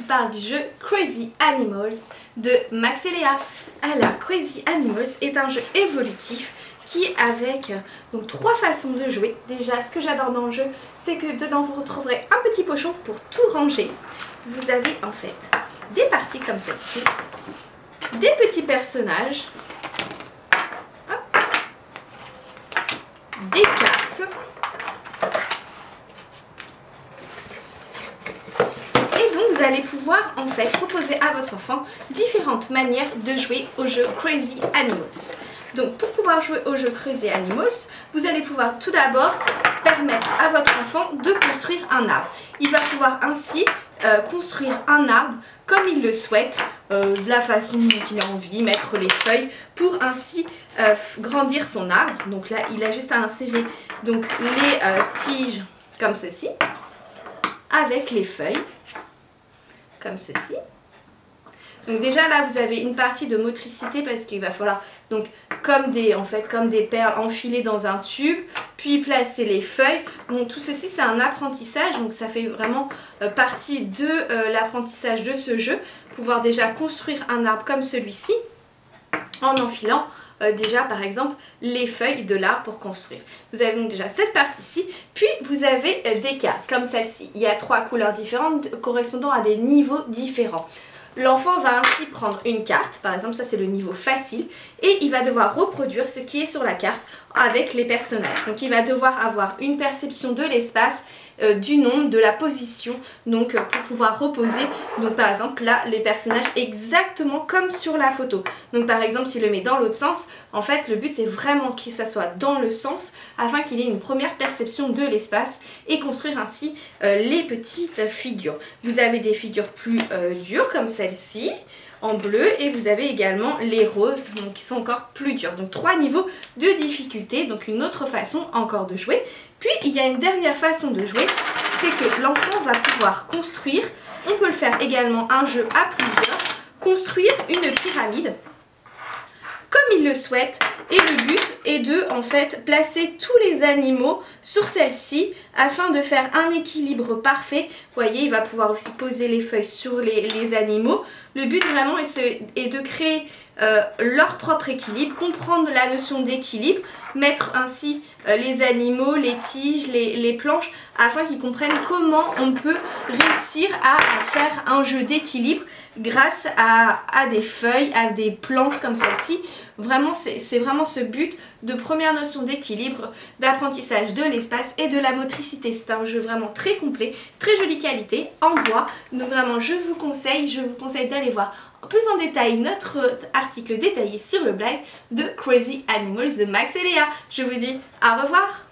parle du jeu Crazy Animals de Max et Léa. Alors, Crazy Animals est un jeu évolutif qui avec donc 3 façons de jouer. Déjà, ce que j'adore dans le jeu, c'est que dedans vous retrouverez un petit pochon pour tout ranger. Vous avez en fait des parties comme celle-ci, des petits personnages, hop, des cartes, et donc vous allez pouvoir en fait proposer à votre enfant différentes manières de jouer au jeu Crazy Animals. Donc pour pouvoir jouer au jeu Crazy Animals, vous allez pouvoir tout d'abord permettre à votre enfant de construire un arbre. Il va pouvoir ainsi construire un arbre comme il le souhaite, de la façon dont il a envie, mettre les feuilles pour ainsi grandir son arbre. Donc là, il a juste à insérer donc, les tiges comme ceci, avec les feuilles comme ceci. Donc déjà là vous avez une partie de motricité parce qu'il va falloir donc comme des perles enfiler dans un tube, puis placer les feuilles. Donc tout ceci c'est un apprentissage, donc ça fait vraiment partie de l'apprentissage de ce jeu. Pouvoir déjà construire un arbre comme celui-ci en enfilant déjà par exemple les feuilles de l'arbre pour construire. Vous avez donc déjà cette partie-ci, puis vous avez des cartes comme celle-ci. Il y a 3 couleurs différentes correspondant à des niveaux différents. L'enfant va ainsi prendre une carte, par exemple ça c'est le niveau facile, et il va devoir reproduire ce qui est sur la carte avec les personnages. Donc il va devoir avoir une perception de l'espace, du nombre, de la position, donc pour pouvoir reposer, donc par exemple là les personnages exactement comme sur la photo. Donc par exemple s'il le met dans l'autre sens, en fait le but c'est vraiment que ça soit dans le sens afin qu'il ait une première perception de l'espace et construire ainsi les petites figures. Vous avez des figures plus dures comme celle-ci en bleu et vous avez également les roses donc, qui sont encore plus dures. Donc 3 niveaux de difficulté, donc une autre façon encore de jouer. Puis il y a une dernière façon de jouer, c'est que l'enfant va pouvoir construire, on peut le faire également un jeu à plusieurs, construire une pyramide comme il le souhaite et le but est de en fait placer tous les animaux sur celle-ci afin de faire un équilibre parfait. Vous voyez, il va pouvoir aussi poser les feuilles sur les animaux. Le but vraiment est de créer leur propre équilibre, comprendre la notion d'équilibre, mettre ainsi les animaux, les tiges, les planches afin qu'ils comprennent comment on peut réussir à faire un jeu d'équilibre grâce à des feuilles, à des planches comme celle-ci. Vraiment, c'est vraiment ce but de première notion d'équilibre, d'apprentissage de l'espace et de la motricité. C'est un jeu vraiment très complet, très jolie qualité, en bois. Donc vraiment, je vous conseille d'aller voir plus en détail notre article détaillé sur le blog de Crazy Animals de Max et Léa. Je vous dis au revoir!